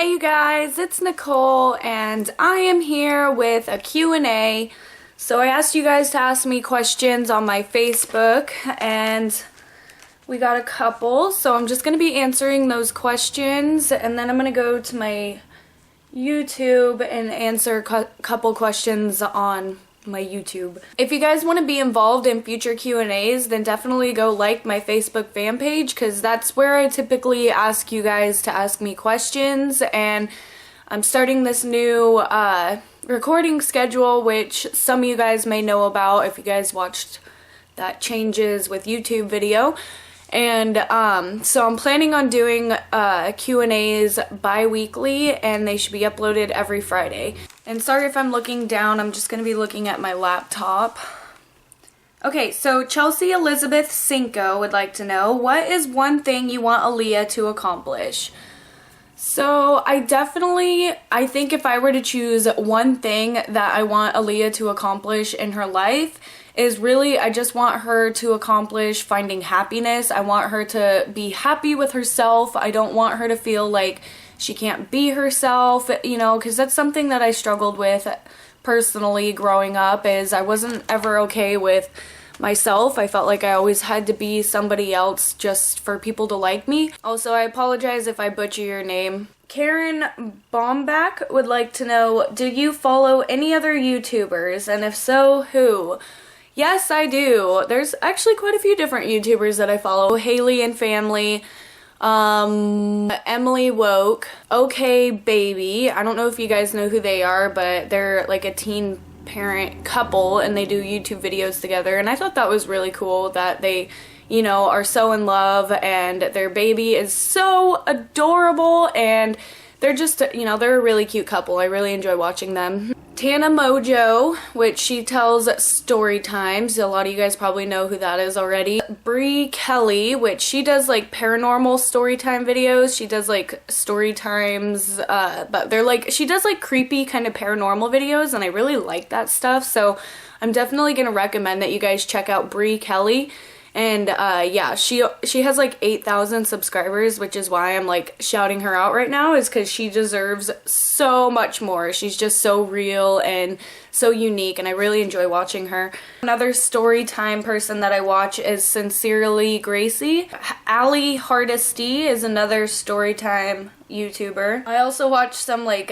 Hey you guys, it's Nicole and I am here with a Q&A. So I asked you guys to ask me questions on my Facebook and we got a couple. So I'm just going to be answering those questions and then I'm going to go to my YouTube and answer a couple questions on my YouTube. If you guys want to be involved in future Q&As, then definitely go like my Facebook fan page because that's where I typically ask you guys to ask me questions. And I'm starting this new recording schedule, which some of you guys may know about if you guys watched that Changes with YouTube video. And so I'm planning on doing Q&As bi-weekly and they should be uploaded every Friday. And sorry if I'm looking down, I'm just going to be looking at my laptop. Okay, so Chelsea Elizabeth Cinco would like to know, what is one thing you want Aaliyah to accomplish? So I think if I were to choose one thing that I want Aaliyah to accomplish in her life, is really I just want her to accomplish finding happiness. I want her to be happy with herself. I don't want her to feel like she can't be herself, you know, because that's something that I struggled with personally growing up, is I wasn't ever okay with myself. I felt like I always had to be somebody else just for people to like me. Also, I apologize if I butcher your name. Karen Bombach would like to know, do you follow any other YouTubers? And if so, who? Yes, I do. There's actually quite a few different YouTubers that I follow. Haley and Family, Emily Woke, Okay Baby. I don't know if you guys know who they are, but they're like a teen parent couple and they do YouTube videos together. And I thought that was really cool that they, you know, are so in love and their baby is so adorable and they're just, you know, they're a really cute couple. I really enjoy watching them. Tana Mojo, which she tells story times. A lot of you guys probably know who that is already. Bree Kelly, which she does like paranormal story time videos. She does like story times, but they're like, she does like creepy kind of paranormal videos and I really like that stuff. So I'm definitely going to recommend that you guys check out Bree Kelly. And yeah, she has like 8,000 subscribers, which is why I'm like shouting her out right now, is because she deserves so much more. She's just so real and so unique and I really enjoy watching her. Another story time person that I watch is Sincerely Gracie. Allie Hardesty is another story time YouTuber. I also watch some like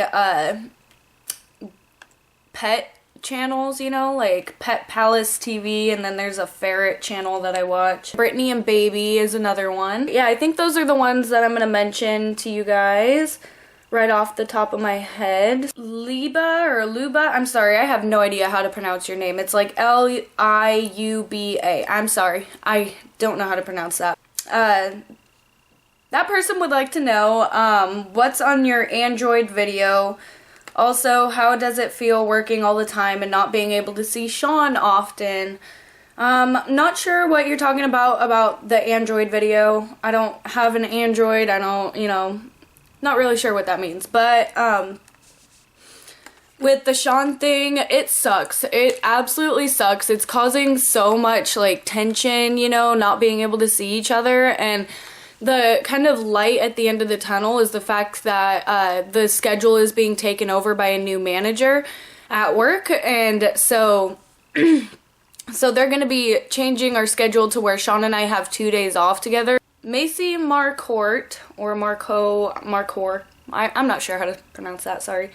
pet channels, you know, like Pet Palace TV, and then there's a ferret channel that I watch. Brittany and Baby is another one. Yeah, I think those are the ones that I'm gonna mention to you guys right off the top of my head. Liba or Luba, I'm sorry, I have no idea how to pronounce your name. It's like L-I-U-B-A. I'm sorry, I don't know how to pronounce that. That person would like to know, what's on your Android video? Also, how does it feel working all the time and not being able to see Sean often? Not sure what you're talking about the Android video. I don't have an Android. I don't, you know, not really sure what that means. But, with the Sean thing, it sucks. It absolutely sucks. It's causing so much, like, tension, you know, not being able to see each other. And the kind of light at the end of the tunnel is the fact that the schedule is being taken over by a new manager at work, and so so they're going to be changing our schedule to where Sean and I have 2 days off together. Macy Marcourt, or Marcourt, I'm not sure how to pronounce that, sorry.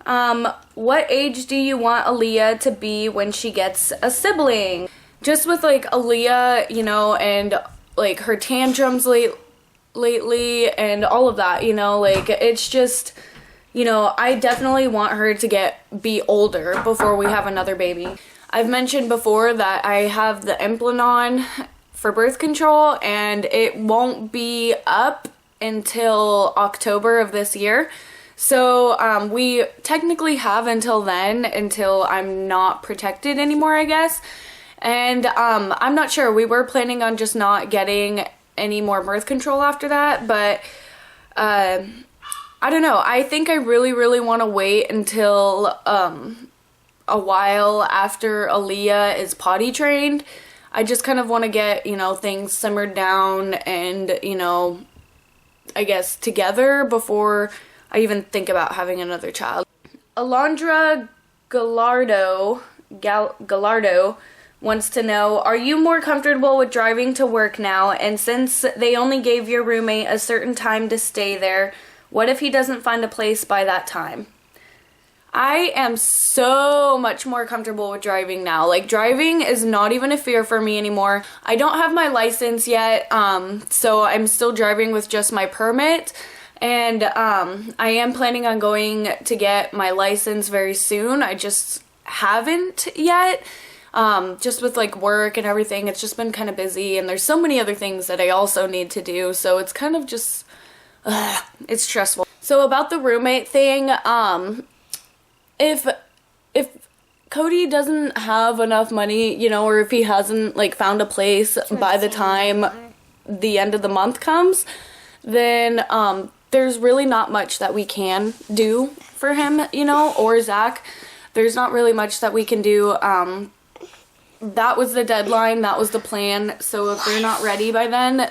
What age do you want Aaliyah to be when she gets a sibling? Just with like Aaliyah, you know, and like her tantrums lately and all of that, you know, like it's just, you know, I definitely want her to be older before we have another baby. I've mentioned before that I have the Implanon for birth control and it won't be up until October of this year. So we technically have until then, until I'm not protected anymore, I guess. And I'm not sure. We were planning on just not getting any more birth control after that, but I don't know. I think I really, really want to wait until a while after Aaliyah is potty trained. I just kind of want to get, you know, things simmered down and, you know, I guess together before I even think about having another child. Alondra Gallardo wants to know, are you more comfortable with driving to work now? And since they only gave your roommate a certain time to stay there, what if he doesn't find a place by that time? I am so much more comfortable with driving now. Like, driving is not even a fear for me anymore. I don't have my license yet, so I'm still driving with just my permit. And I am planning on going to get my license very soon. I just haven't yet. Just with like work and everything, it's just been kind of busy, and there's so many other things that I also need to do, so it's kind of just, it's stressful. So about the roommate thing, if Cody doesn't have enough money, you know, or if he hasn't like found a place by the time the end of the month comes, then there's really not much that we can do for him, you know, or Zach. There's not really much that we can do. That was the deadline, that was the plan, so if they're not ready by then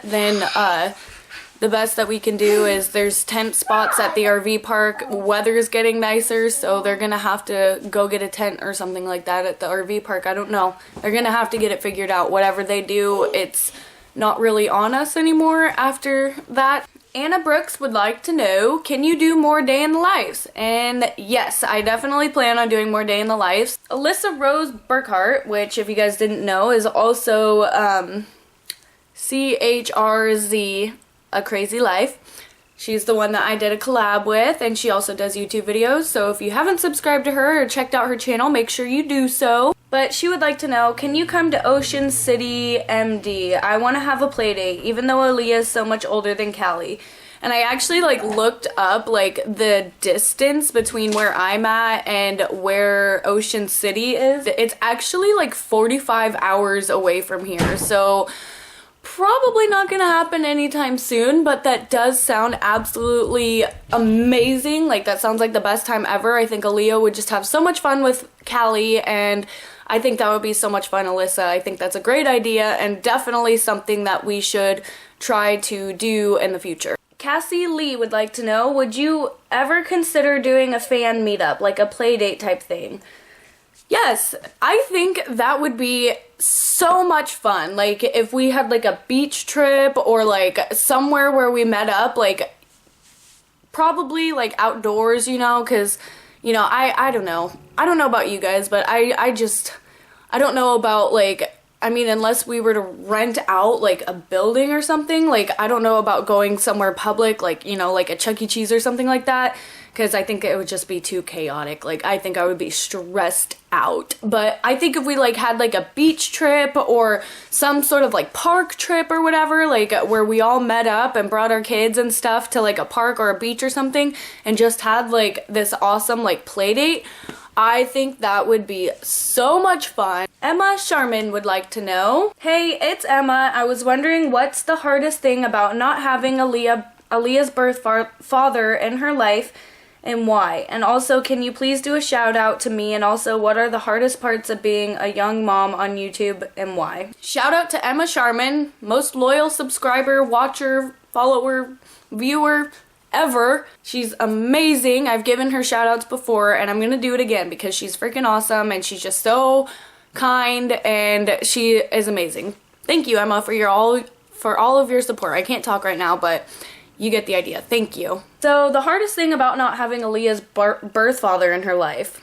the best that we can do is, there's tent spots at the RV park. Weather's getting nicer, so they're gonna have to go get a tent or something like that at the RV park. I don't know. They're gonna have to get it figured out. Whatever they do, it's not really on us anymore after that. Anna Brooks would like to know, can you do more day in the lives? And yes, I definitely plan on doing more day in the lives. Alyssa Rose Burkhart, which if you guys didn't know, is also CHRZ A Crazy Life. She's the one that I did a collab with, and she also does YouTube videos, so if you haven't subscribed to her or checked out her channel, make sure you do so. But she would like to know, can you come to Ocean City, MD? I want to have a play date, even though Aaliyah is so much older than Callie. And I actually like looked up like the distance between where I'm at and where Ocean City is. It's actually like 45 hours away from here, so probably not gonna happen anytime soon, but that does sound absolutely amazing. Like, that sounds like the best time ever. I think Aaliyah would just have so much fun with Callie, and I think that would be so much fun, Alyssa. I think that's a great idea, and definitely something that we should try to do in the future. Cassie Lee would like to know, would you ever consider doing a fan meetup, like a play date type thing? Yes, I think that would be so much fun. Like, if we had like a beach trip or like somewhere where we met up, like probably like outdoors, you know, because, you know, I don't know. I don't know about you guys, but I don't know about like, I mean, unless we were to rent out like a building or something, like I don't know about going somewhere public, like, you know, like a Chuck E. Cheese or something like that, because I think it would just be too chaotic. Like, I think I would be stressed out. But I think if we like had like a beach trip or some sort of like park trip or whatever, like where we all met up and brought our kids and stuff to like a park or a beach or something and just had like this awesome like play date, I think that would be so much fun. Emma Sharman would like to know, hey, it's Emma. I was wondering, what's the hardest thing about not having Aaliyah's birth father in her life, and why? And also, can you please do a shout out to me? And also, what are the hardest parts of being a young mom on YouTube, and why? Shout out to Emma Sharman, most loyal subscriber, watcher, follower, viewer ever. She's amazing. I've given her shout outs before, and I'm gonna do it again because she's freaking awesome, and she's just so kind, and she is amazing. Thank you, Emma, for all of your support. I can't talk right now, but you get the idea. Thank you. So the hardest thing about not having Aaliyah's birth father in her life,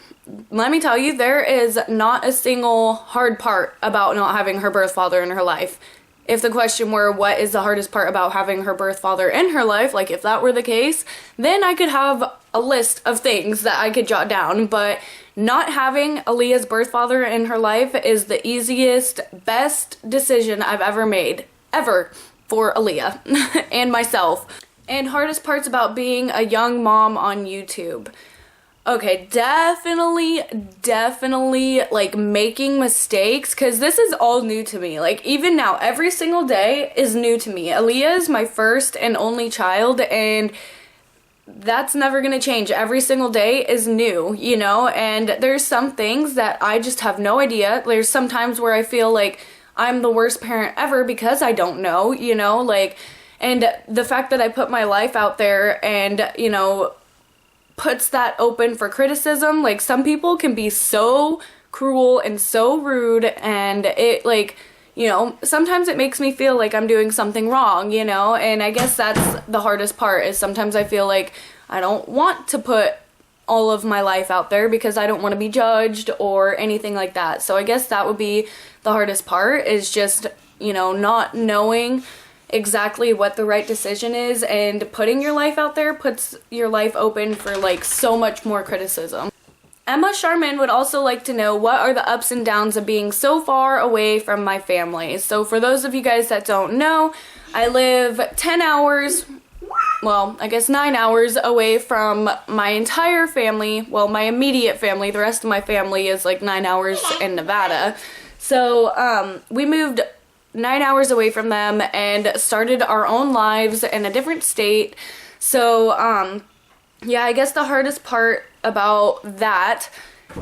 let me tell you, there is not a single hard part about not having her birth father in her life. If the question were, what is the hardest part about having her birth father in her life, like if that were the case, then I could have a list of things that I could jot down, but not having Aaliyah's birth father in her life is the easiest, best decision I've ever made, ever, for Aaliyah and myself. And hardest parts about being a young mom on YouTube. Okay, definitely, like, making mistakes, because this is all new to me. Like, even now, every single day is new to me. Aaliyah is my first and only child, and that's never gonna change. Every single day is new, you know, and there's some things that I just have no idea. There's some times where I feel like I'm the worst parent ever because I don't know, you know, like, and the fact that I put my life out there and, you know, puts that open for criticism. Like, some people can be so cruel and so rude, and it, like, you know, sometimes it makes me feel like I'm doing something wrong, you know, and I guess that's the hardest part, is sometimes I feel like I don't want to put all of my life out there because I don't want to be judged or anything like that. So I guess that would be the hardest part, is just, you know, not knowing exactly what the right decision is, and putting your life out there puts your life open for like so much more criticism. Emma Sharman would also like to know, what are the ups and downs of being so far away from my family? So for those of you guys that don't know, I live 10 hours, well, I guess 9 hours away from my entire family. Well, my immediate family. The rest of my family is like 9 hours in Nevada. So we moved 9 hours away from them and started our own lives in a different state. So yeah, I guess the hardest part about that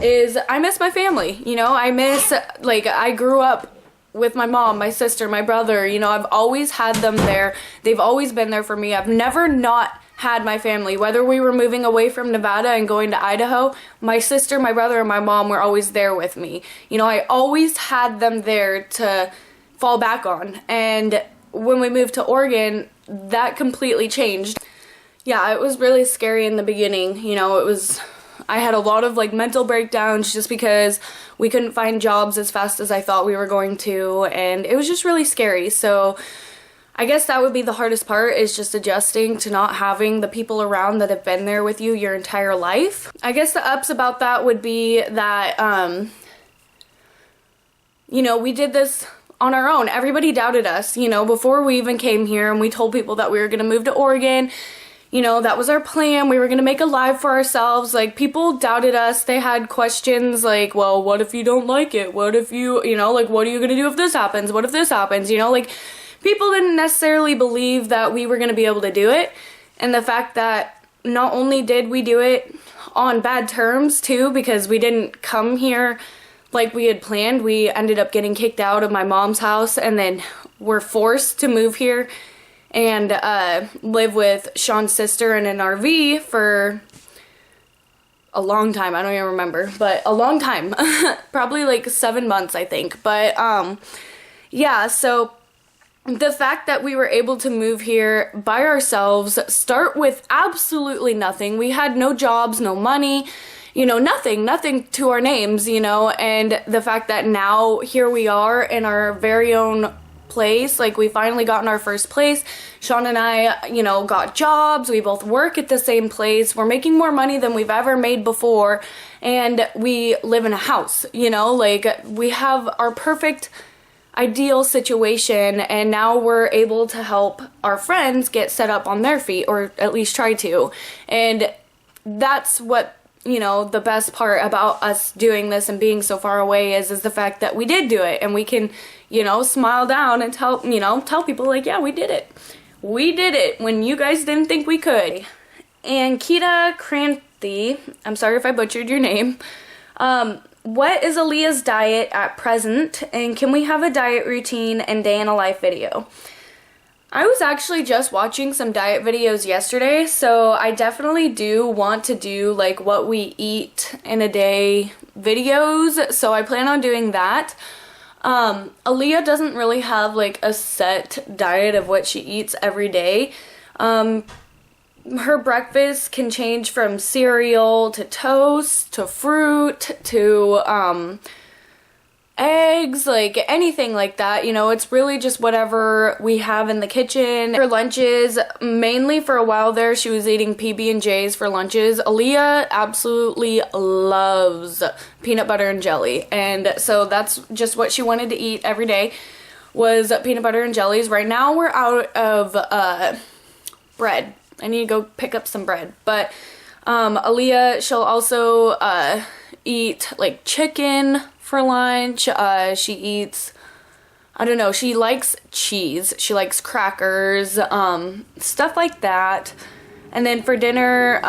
is I miss my family. You know, I miss, like, I grew up with my mom, my sister, my brother. You know, I've always had them there. They've always been there for me. I've never not had my family. Whether we were moving away from Nevada and going to Idaho, my sister, my brother, and my mom were always there with me. You know, I always had them there to fall back on. And when we moved to Oregon, that completely changed. Yeah, it was really scary in the beginning. You know, I had a lot of like mental breakdowns just because we couldn't find jobs as fast as I thought we were going to, and it was just really scary. So I guess that would be the hardest part, is just adjusting to not having the people around that have been there with you your entire life. I guess the ups about that would be that, you know, we did this on our own. Everybody doubted us, you know, before we even came here, and we told people that we were going to move to Oregon. You know, that was our plan. We were going to make a life for ourselves. Like, people doubted us. They had questions like, well, what if you don't like it? What if you know, like, what are you going to do if this happens? What if this happens? You know, like, people didn't necessarily believe that we were going to be able to do it. And the fact that not only did we do it on bad terms, too, because we didn't come here like we had planned. We ended up getting kicked out of my mom's house, and then were forced to move here and live with Sean's sister in an RV for a long time. I don't even remember, but a long time. Probably like 7 months, I think. But yeah, so the fact that we were able to move here by ourselves, start with absolutely nothing. We had no jobs, no money, you know, nothing to our names, you know, and the fact that now here we are in our very own place. Like, we finally got in our first place. Sean and I, you know, got jobs. We both work at the same place. We're making more money than we've ever made before, and we live in a house, you know, like, we have our perfect ideal situation, and now we're able to help our friends get set up on their feet, or at least try to. And that's what, you know, the best part about us doing this and being so far away is the fact that we did do it, and we can, you know, smile down and tell people like, yeah, we did it. We did it when you guys didn't think we could. And Kita Kranthi, I'm sorry if I butchered your name. What is Aaliyah's diet at present, and can we have a diet routine and day in a life video? I was actually just watching some diet videos yesterday, so I definitely do want to do like what we eat in a day videos, so I plan on doing that. Aaliyah doesn't really have like a set diet of what she eats every day. Her breakfast can change from cereal to toast to fruit to eggs, like anything like that. You know, it's really just whatever we have in the kitchen. Her lunches, mainly for a while there, she was eating PB&Js for lunches. Aaliyah absolutely loves peanut butter and jelly, and so that's just what she wanted to eat every day, was peanut butter and jellies. Right now we're out of bread. I need to go pick up some bread. But Aaliyah, she'll also eat like chicken for lunch. She eats, I don't know, she likes cheese. She likes crackers, stuff like that. And then for dinner,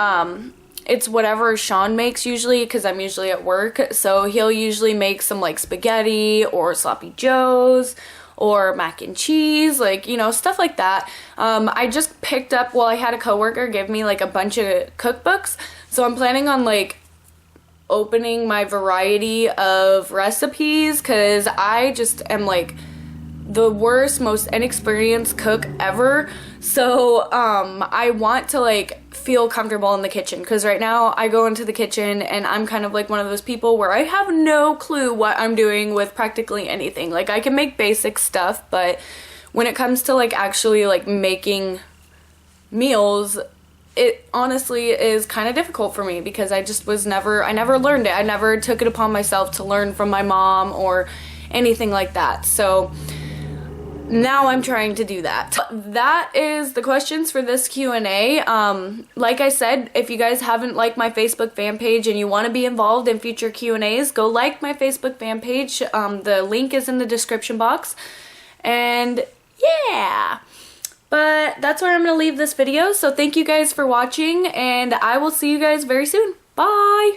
it's whatever Sean makes usually, because I'm usually at work. So he'll usually make some like spaghetti or sloppy joes, or mac and cheese, like, you know, stuff like that. I just picked up, well, I had a coworker give me like a bunch of cookbooks, so I'm planning on like opening my variety of recipes, because I just am like the worst, most inexperienced cook ever. So I want to like feel comfortable in the kitchen, because right now I go into the kitchen and I'm kind of like one of those people where I have no clue what I'm doing with practically anything. Like, I can make basic stuff, but when it comes to like actually like making meals, it honestly is kind of difficult for me, because I never learned it. I never took it upon myself to learn from my mom or anything like that. So now I'm trying to do that. That is the questions for this Q&A. Like I said, if you guys haven't liked my Facebook fan page and you want to be involved in future Q&As, go like my Facebook fan page. The link is in the description box. And yeah, but that's where I'm going to leave this video. So thank you guys for watching, and I will see you guys very soon. Bye!